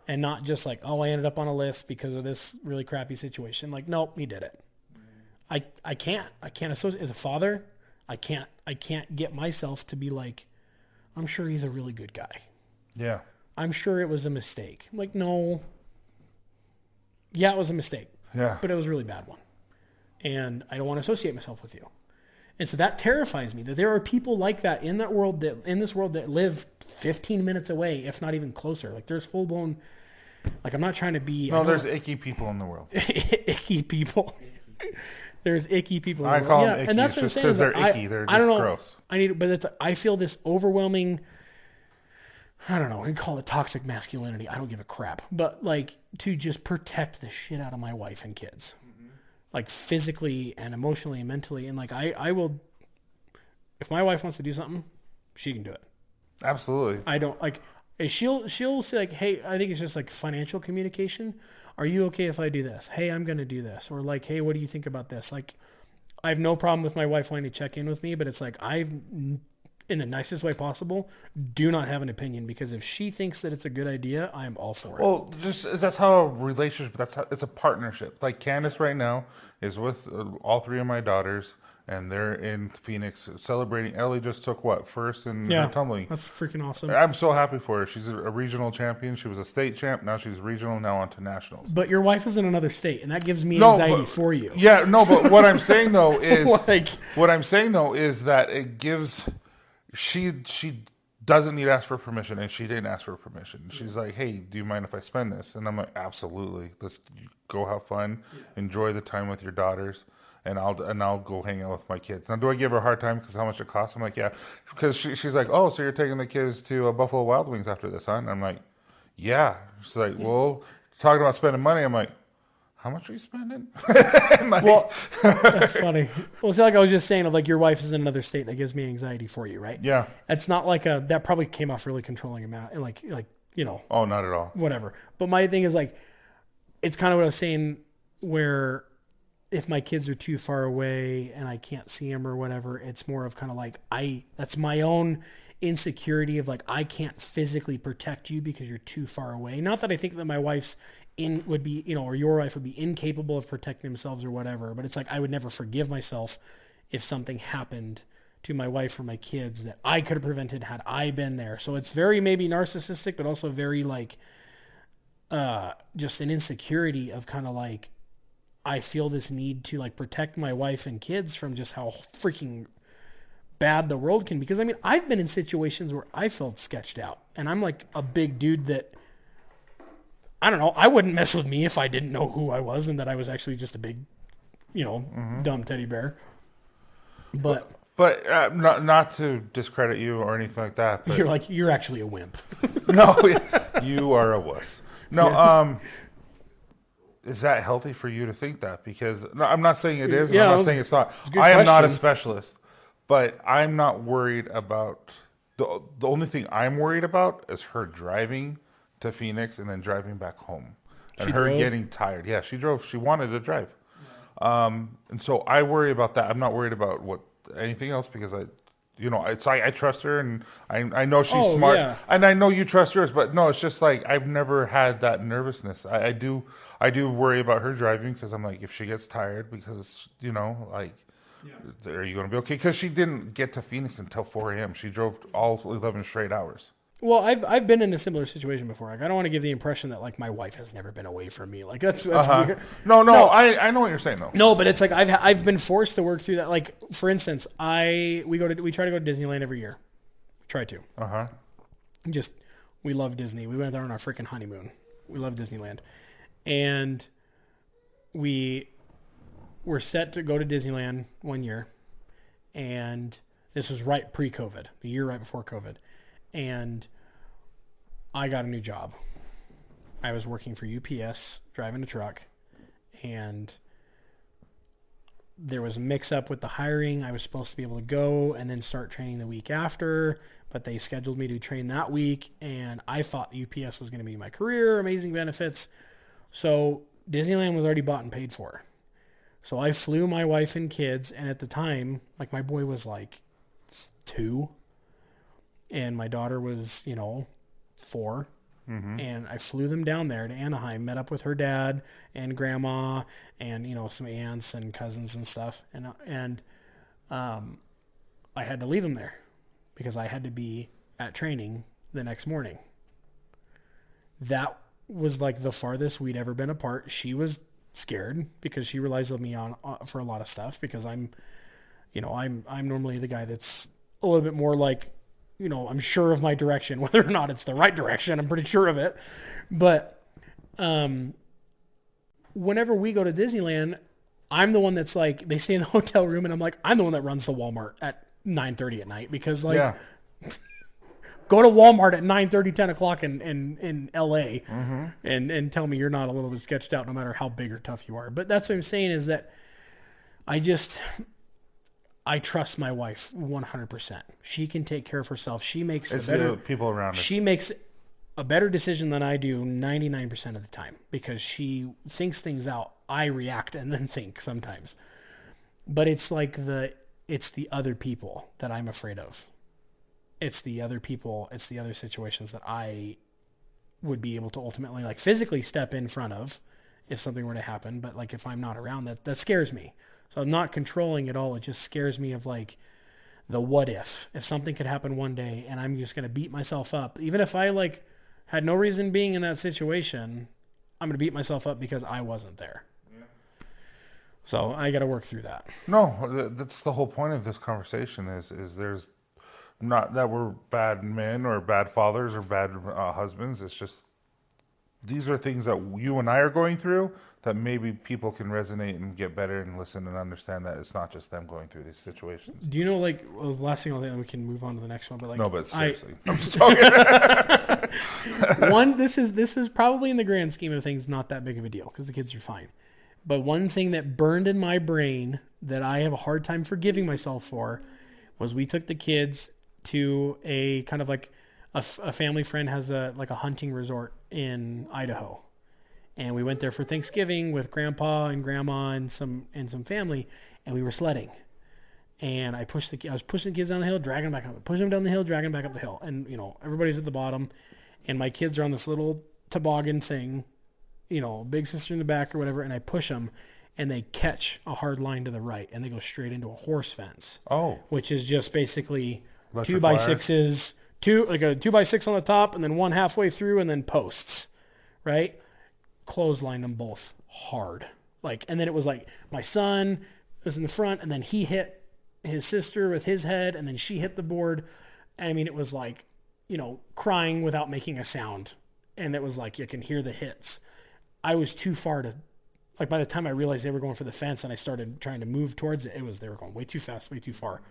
And not just like, oh, I ended up on a list because of this really crappy situation. Like, nope, he did it. I can't associate as a father. I can't get myself to be like, I'm sure he's a really good guy. Yeah. I'm sure it was a mistake. I'm like, no. Yeah, it was a mistake. Yeah. But it was a really bad one. And I don't want to associate myself with you. And so that terrifies me, that there are people like that in this world that live 15 minutes away, if not even closer. Like, there's full blown, like, I'm not trying to be. No, there's icky people in the world. Icky people. There's icky people. I call them icky. And that's what just I'm saying. because they're icky. They're just I don't know. gross. I feel this overwhelming, I don't know, we can call it toxic masculinity. I don't give a crap. But like, to just protect the shit out of my wife and kids. Like, physically and emotionally and mentally. And like, I will, if my wife wants to do something, she can do it. Absolutely. I don't like, she'll say like, hey, I think it's just like financial communication. Are you okay if I do this? Hey, I'm going to do this. Or like, hey, what do you think about this? Like, I have no problem with my wife wanting to check in with me, but it's like, in the nicest way possible, do not have an opinion, because if she thinks that it's a good idea, I am all for it. Well, that's how a relationship. It's a partnership. Like Candace right now is with all three of my daughters, and they're in Phoenix celebrating. Ellie just took first in her tumbling. That's freaking awesome. I'm so happy for her. She's a regional champion. She was a state champ. Now she's regional. Now on to nationals. But your wife is in another state, and that gives me anxiety for you. Yeah, no. But what I'm saying though is Like, that it gives. She doesn't need to ask for permission, and she didn't ask for permission. She's like, hey, do you mind if I spend this? And I'm like, absolutely. Let's go have fun, enjoy the time with your daughters, and I'll go hang out with my kids. Now, do I give her a hard time because how much it costs? I'm like, yeah, because she's like, oh, so you're taking the kids to Buffalo Wild Wings after this, huh? And I'm like, yeah. She's like, well, talking about spending money. I'm like, how much are you spending? Like, well, that's funny. Well, see, like I was just saying, of like, your wife is in another state, that gives me anxiety for you, right? yeah. It's not like that probably came off really controlling amount, and like Oh, not at all. whatever. But my thing is like, it's kind of what I was saying, where if my kids are too far away and I can't see them or whatever, it's more of kind of like, that's my own insecurity of like, I can't physically protect you because you're too far away. Not that I think that my wife's would be, or your wife would be incapable of protecting themselves or whatever, but it's like, I would never forgive myself if something happened to my wife or my kids that I could have prevented had I been there. So it's very maybe narcissistic, but also very like, just an insecurity of kind of like, I feel this need to like protect my wife and kids from just how freaking bad the world can be. Because I mean, I've been in situations where I felt sketched out, and I'm like a big dude that, I don't know, I wouldn't mess with me if I didn't know who I was and that I was actually just a big, dumb teddy bear. But not to discredit you or anything like that. But you're actually a wimp. no, you are a wuss. No, is that healthy for you to think that? Because no, I'm not saying it is. And I'm not saying it's not. I am not a specialist, but I'm not worried about the only thing I'm worried about is her driving to Phoenix and then driving back home, and her getting tired. Yeah, she drove. She wanted to drive, and so I worry about that. I'm not worried about anything else because I trust her and I know she's smart, and I know you trust hers. But no, it's just like I've never had that nervousness. I do worry about her driving because I'm like, if she gets tired, because are you going to be okay? Because she didn't get to Phoenix until 4 a.m. She drove all 11 straight hours. Well, I've been in a similar situation before. Like, I don't want to give the impression that like my wife has never been away from me. Like that's weird. No, No. I know what you're saying though. No, but it's like I've been forced to work through that. Like for instance, we try to go to Disneyland every year. Try to. Just we love Disney. We went there on our freaking honeymoon. We love Disneyland, and we were set to go to Disneyland one year, and this was right pre-COVID, the year right before COVID, and I got a new job. I was working for UPS, driving a truck, and there was a mix-up with the hiring. I was supposed to be able to go and then start training the week after, but they scheduled me to train that week, and I thought UPS was going to be my career, amazing benefits. So Disneyland was already bought and paid for. So I flew my wife and kids, and at the time, like my boy was like 2, and my daughter was, 4. And I flew them down there to Anaheim, met up with her dad and grandma and, some aunts and cousins and stuff. And I had to leave them there because I had to be at training the next morning. That was like the farthest we'd ever been apart. She was scared because she relies on me for a lot of stuff because I'm normally the guy that's a little bit more like, I'm sure of my direction, whether or not it's the right direction. I'm pretty sure of it. But whenever we go to Disneyland, I'm the one that's like, they stay in the hotel room, and I'm the one that runs to Walmart at 9:30 at night because go to Walmart at 9:30, 10 o'clock in LA and tell me you're not a little bit sketched out no matter how big or tough you are. But that's what I'm saying is that I trust my wife 100%. She can take care of herself. She makes the people around her. She makes a better decision than I do 99% of the time because she thinks things out. I react and then think sometimes. But it's like it's the other people that I'm afraid of. It's the other people, it's the other situations that I would be able to ultimately like physically step in front of if something were to happen. But like if I'm not around, that scares me. So I'm not controlling it all. It just scares me of like the what if something could happen one day and I'm just going to beat myself up. Even if I like had no reason being in that situation, I'm going to beat myself up because I wasn't there. Yeah. So I got to work through that. No, that's the whole point of this conversation is there's not that we're bad men or bad fathers or bad husbands. It's just these are things that you and I are going through that maybe people can resonate and get better and listen and understand that it's not just them going through these situations. Do you know, like, well, the last thing I'll think we can move on to the next one, but like, no, but seriously, I'm just talking. This is probably in the grand scheme of things not that big of a deal because the kids are fine. But one thing that burned in my brain that I have a hard time forgiving myself for was we took the kids to a kind of like a family friend has a hunting resort in Idaho, and we went there for Thanksgiving with Grandpa and Grandma and some family, and we were sledding, and I was pushing the kids down the hill, dragging them back up, pushing them down the hill, dragging them back up the hill, and everybody's at the bottom, and my kids are on this little toboggan thing, big sister in the back or whatever, and I push them, and they catch a hard line to the right, and they go straight into a horse fence. Oh, which is just basically electric 2x6s. Like a 2x6 on the top and then one halfway through and then posts, right? Clotheslined them both hard. And then it was like my son was in the front and then he hit his sister with his head and then she hit the board. And I mean, it was like, crying without making a sound. And it was like, you can hear the hits. I was too far to, by the time I realized they were going for the fence and I started trying to move towards it, they were going way too fast, way too far.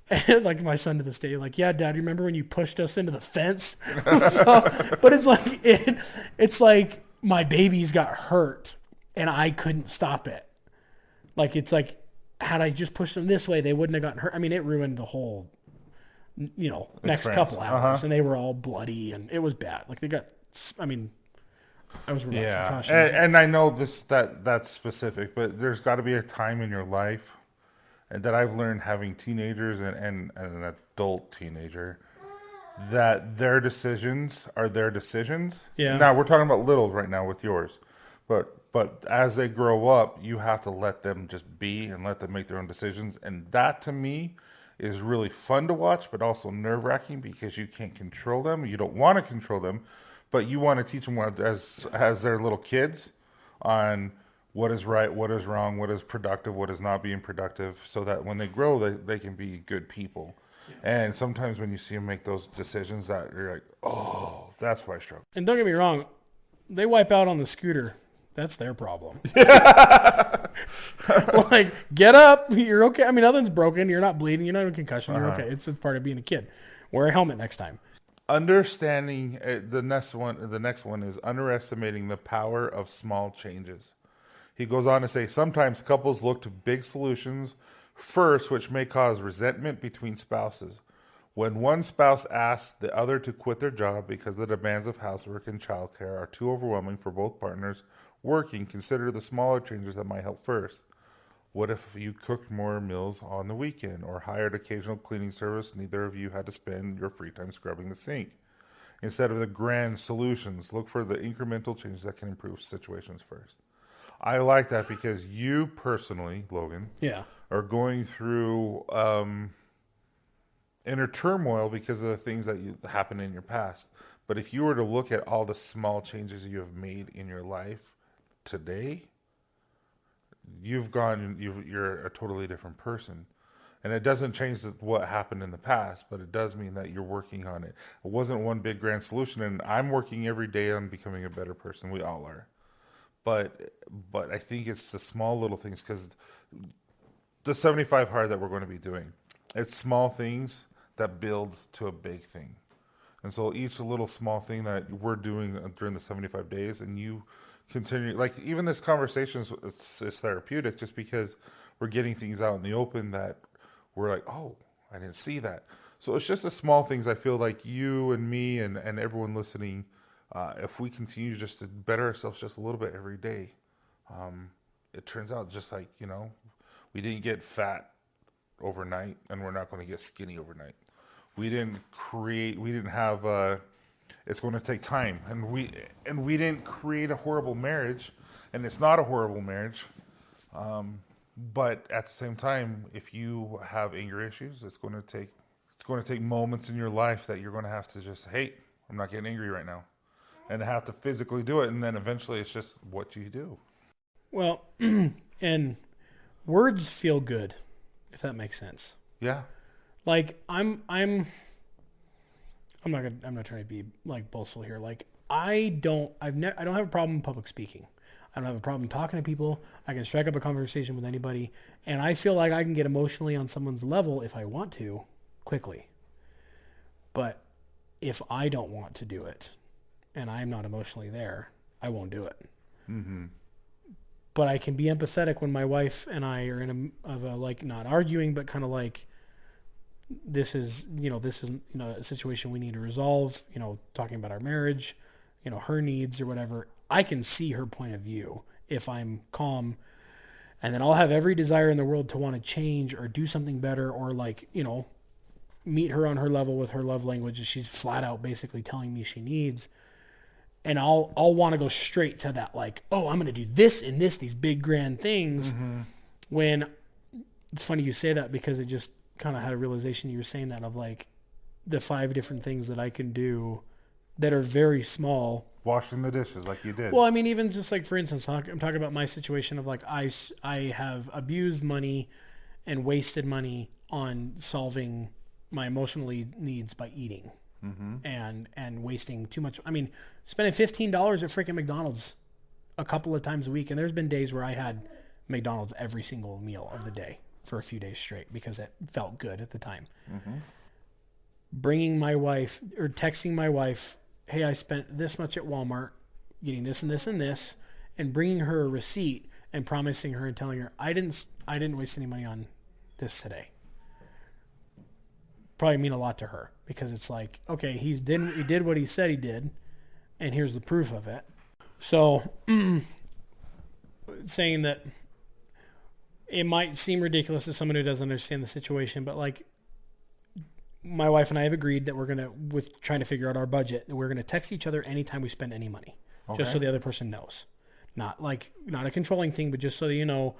And like my son to this day, like, yeah, Dad, you remember when you pushed us into the fence? But it's like my babies got hurt and I couldn't stop it. Like, it's like, had I just pushed them this way, they wouldn't have gotten hurt. I mean, it ruined the whole, next couple hours and they were all bloody and it was bad. Like I was really cautious. And I know that's specific, but there's got to be a time in your life and that I've learned having teenagers and an adult teenager that their decisions are their decisions. Yeah. Now we're talking about littles right now with yours, but as they grow up, you have to let them just be and let them make their own decisions. And that to me is really fun to watch, but also nerve wracking because you can't control them. You don't want to control them, but you want to teach them what, as their little kids on what is right, what is wrong, what is productive, what is not being productive, so that when they grow, they can be good people. And sometimes when you see them make those decisions, that you're like, oh, that's why I struggle. And don't get me wrong, they wipe out on the scooter. That's their problem. Like, get up. You're okay. I mean, nothing's broken. You're not bleeding. You're not in concussion. You're okay. It's just part of being a kid. Wear a helmet next time. Understanding the next one. The next one is underestimating the power of small changes. He goes on to say, sometimes couples look to big solutions first, which may cause resentment between spouses. When one spouse asks the other to quit their job because the demands of housework and childcare are too overwhelming for both partners working, consider the smaller changes that might help first. What if you cooked more meals on the weekend or hired occasional cleaning service? Neither of you had to spend your free time scrubbing the sink. Instead of the grand solutions, look for the incremental changes that can improve situations first. I like that because you personally, Logan, Yeah. are going through inner turmoil because of the things that happened in your past. But if you were to look at all the small changes you have made in your life today, you're a totally different person. And it doesn't change what happened in the past, but it does mean that you're working on it. It wasn't one big grand solution, and I'm working every day on becoming a better person. We all are. But I think it's the small little things, because the 75 hard that we're going to be doing, it's small things that build to a big thing. And so each little small thing that we're doing during the 75 days, and you continue, like even this conversation is therapeutic just because we're getting things out in the open that we're like, oh, I didn't see that. So it's just the small things. I feel like you and me and everyone listening, if we continue just to better ourselves just a little bit every day, it turns out just like, we didn't get fat overnight, and we're not going to get skinny overnight. We didn't have, it's going to take time, and we didn't create a horrible marriage, and it's not a horrible marriage. But at the same time, if you have anger issues, it's going to take moments in your life that you're going to have to just, hey, I'm not getting angry right now, and have to physically do it, and then eventually it's just what you do. Well, and words feel good, if that makes sense. Yeah. Like I'm not trying to be like boastful here. Like I don't have a problem in public speaking. I don't have a problem talking to people. I can strike up a conversation with anybody, and I feel like I can get emotionally on someone's level if I want to, quickly. But if I don't want to do it, and I'm not emotionally there, I won't do it. Mm-hmm. But I can be empathetic when my wife and I are like not arguing, but kind of like, this is a situation we need to resolve, talking about our marriage, her needs or whatever. I can see her point of view if I'm calm, and then I'll have every desire in the world to want to change or do something better, or like, meet her on her level with her love language. She's flat out basically telling me she needs. And I'll want to go straight to that, like, oh, I'm going to do this and this, these big grand things. Mm-hmm. When it's funny you say that, because it just kind of had a realization you were saying that, of like the 5 different things that I can do that are very small. Washing the dishes like you did. Well, I mean, even just like, for instance, I'm talking about my situation of like, I have abused money and wasted money on solving my emotional needs by eating. Mm-hmm. and wasting too much. I mean, spending $15 at freaking McDonald's a couple of times a week, and there's been days where I had McDonald's every single meal of the day for a few days straight because it felt good at the time. Mm-hmm. Bringing my wife, or texting my wife, hey, I spent this much at Walmart getting this and this and this, and bringing her a receipt and promising her and telling her I didn't waste any money on this today. Probably mean a lot to her, because it's like, okay, he did what he said he did, and here's the proof of it. So saying that it might seem ridiculous to someone who doesn't understand the situation, but like, my wife and I have agreed that with trying to figure out our budget, that we're gonna text each other anytime we spend any money, just so the other person knows. Not a controlling thing, but just so that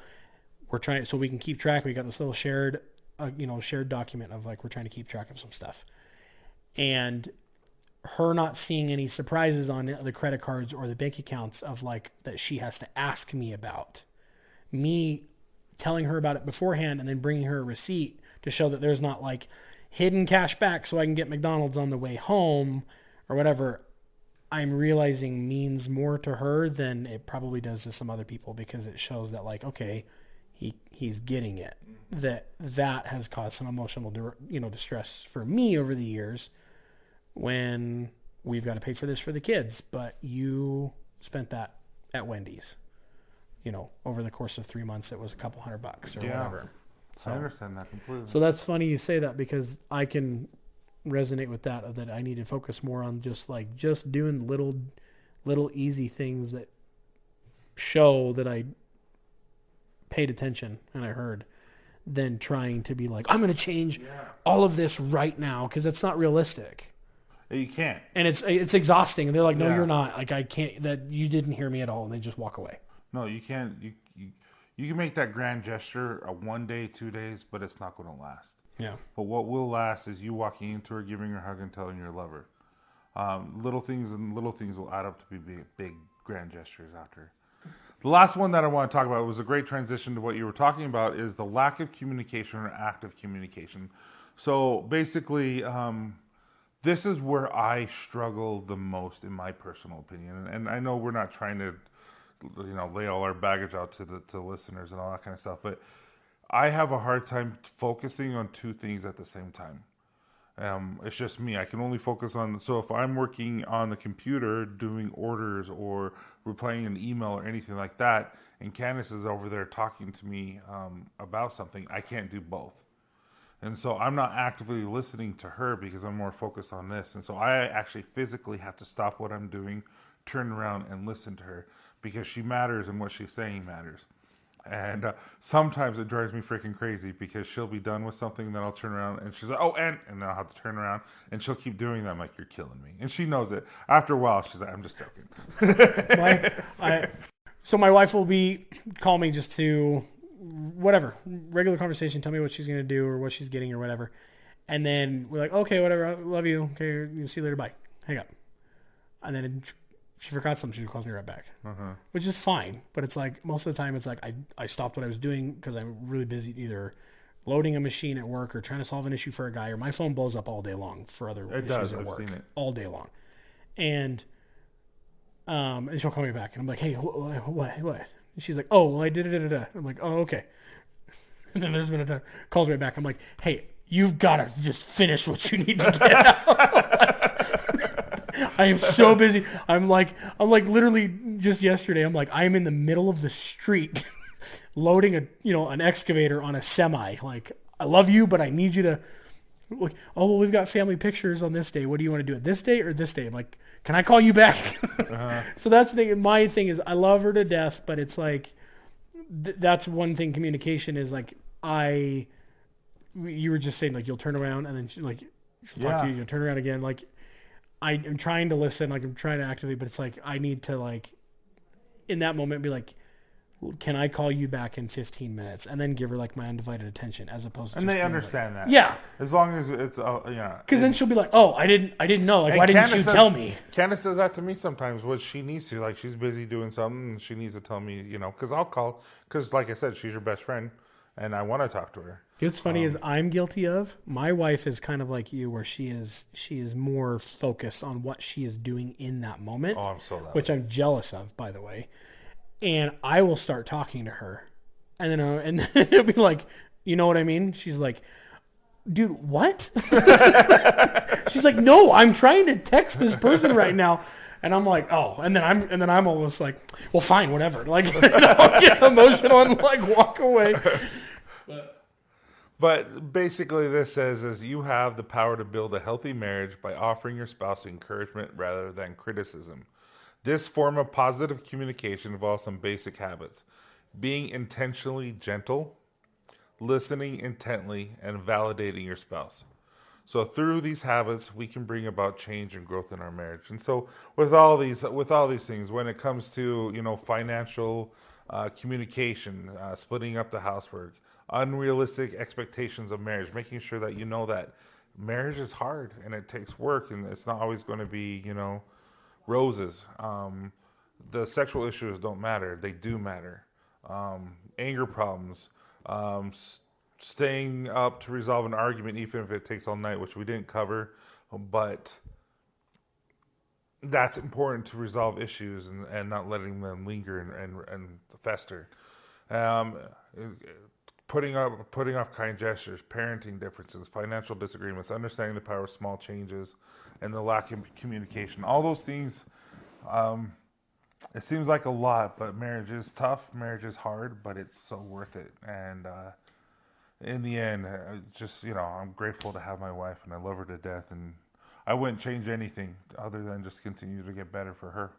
we're trying, so we can keep track. We got this little shared a shared document of like we're trying to keep track of some stuff, and her not seeing any surprises on the credit cards or the bank accounts of like that she has to ask me about, me telling her about it beforehand and then bringing her a receipt to show that there's not like hidden cash back so I can get McDonald's on the way home or whatever, I'm realizing means more to her than it probably does to some other people, because it shows that like, okay, he's getting it. That has caused some emotional distress for me over the years when we've got to pay for this for the kids, but you spent that at Wendy's. Over the course of 3 months, it was a couple $100 or whatever. So, I understand that completely. So that's funny you say that, because I can resonate with that, of that I need to focus more on just doing little easy things that show that I paid attention and I heard, than trying to be like, I'm going to change all of this right now, because that's not realistic. You can't. And it's exhausting. And they're like, no, you're not. Like, I can't, that you didn't hear me at all. And they just walk away. No, you can't. You can make that grand gesture 1 day, 2 days, but it's not going to last. Yeah. But what will last is you walking into her, giving her a hug, and telling her you love her. Little things will add up to be big grand gestures after. The last one that I want to talk about was a great transition to what you were talking about, is the lack of communication or active communication. So basically, this is where I struggle the most, in my personal opinion. And I know we're not trying to, lay all our baggage out to the listeners and all that kind of stuff, but I have a hard time focusing on two things at the same time. It's just me. I can only focus on, so if I'm working on the computer doing orders or replying an email or anything like that, and Candace is over there talking to me about something, I can't do both. And so I'm not actively listening to her because I'm more focused on this. And so I actually physically have to stop what I'm doing, turn around and listen to her, because she matters and what she's saying matters. And sometimes it drives me freaking crazy, because she'll be done with something, and then I'll turn around and she's like, oh, and then I'll have to turn around and she'll keep doing that. I'm like, you're killing me. And she knows it. After a while, she's like, I'm just joking. So my wife will call me just to whatever, regular conversation, tell me what she's going to do or what she's getting or whatever. And then we're like, okay, whatever, I love you. Okay, see you later, bye. Hang up. And then she forgot something, she calls me right back, which is fine. But it's like, most of the time, it's like I stopped what I was doing because I'm really busy either loading a machine at work or trying to solve an issue for a guy, or my phone blows up all day long for other issues at work. I've seen it. All day long. And she'll call me back, and I'm like, hey, what? And she's like, oh, well, I did it. I'm like, oh, okay. And then there's been a time, calls me back. I'm like, hey, you've got to just finish what you need to get out. I am so busy. I'm like literally just yesterday, I'm like, I'm in the middle of the street loading an excavator on a semi. Like, I love you, but I need you to, like, oh, well, we've got family pictures on this day. What do you want to do, it this day or this day? I'm like, can I call you back? So that's the thing. My thing is, I love her to death, but it's like, that's one thing. Communication is like, you were just saying, like, you'll turn around and then she'll talk to you. You'll turn around again. Like, I am trying to listen, like, I'm trying to actively, but it's like, I need to, like, in that moment, be like, can I call you back in 15 minutes? And then give her, like, my undivided attention, as opposed to. And they understand that. Yeah. As long as it's, Because then she'll be like, oh, I didn't know. Like, why didn't you tell me? Candace says that to me sometimes, what she needs to. Like, she's busy doing something, and she needs to tell me, because I'll call. Because, like I said, she's your best friend, and I want to talk to her. What's funny is I'm guilty of. My wife is kind of like you, where she is more focused on what she is doing in that moment. Oh, I'm so loud. Which I'm jealous of, by the way. And I will start talking to her, and then it'll be like, you know what I mean? She's like, dude, what? She's like, no, I'm trying to text this person right now. And I'm like, oh, and then I'm almost like, well, fine, whatever. Like, I'll get emotional and like walk away. But basically, this says is you have the power to build a healthy marriage by offering your spouse encouragement rather than criticism. This form of positive communication involves some basic habits: being intentionally gentle, listening intently, and validating your spouse. So through these habits, we can bring about change and growth in our marriage. And so with all these things, when it comes to financial communication, splitting up the housework, unrealistic expectations of marriage, making sure that you know that marriage is hard and it takes work and it's not always going to be, roses. The sexual issues don't matter. They do matter. Anger problems, staying up to resolve an argument, even if it takes all night, which we didn't cover, but that's important to resolve issues and not letting them linger and fester. Um, putting off kind gestures, parenting differences, financial disagreements, understanding the power of small changes, and the lack of communication. All those things. It seems like a lot, but marriage is tough. Marriage is hard, but it's so worth it. And in the end, I'm grateful to have my wife, and I love her to death. And I wouldn't change anything other than just continue to get better for her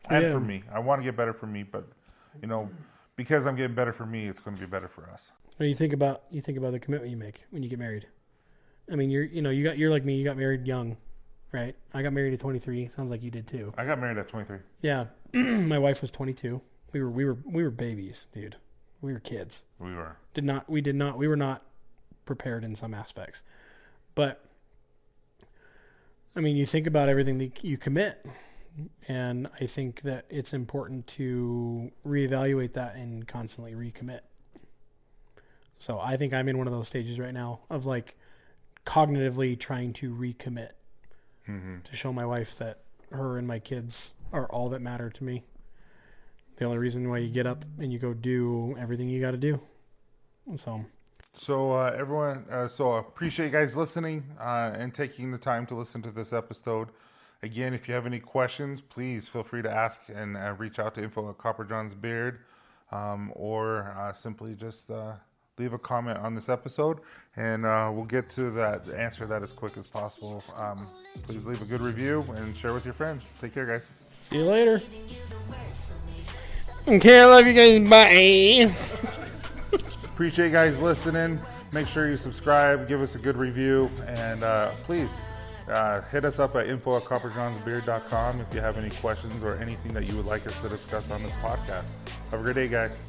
and Yeah. for me. I want to get better for me, but because I'm getting better for me, it's going to be better for us. When you think about the commitment you make when you get married. I mean, you're like me. You got married young, right? I got married at 23. Sounds like you did too. I got married at 23. Yeah, my wife was 22. We were babies, dude. We were kids. We were. We were not prepared in some aspects, but I mean, you think about everything that you commit, and I think that it's important to reevaluate that and constantly recommit. So I think I'm in one of those stages right now of like cognitively trying to recommit to show my wife that her and my kids are all that matter to me. The only reason why you get up and you go do everything you got to do. So everyone, so I appreciate you guys listening and taking the time to listen to this episode. Again, if you have any questions, please feel free to ask and reach out to info@CopperJohnsBeard or simply just leave a comment on this episode and we'll get to answer that as quick as possible. Please leave a good review and share with your friends. Take care, guys. See you later. Okay, I love you guys. Bye. Appreciate you guys listening. Make sure you subscribe, give us a good review, and please hit us up at info@copperjohnsbeard.com if you have any questions or anything that you would like us to discuss on this podcast. Have a great day, guys.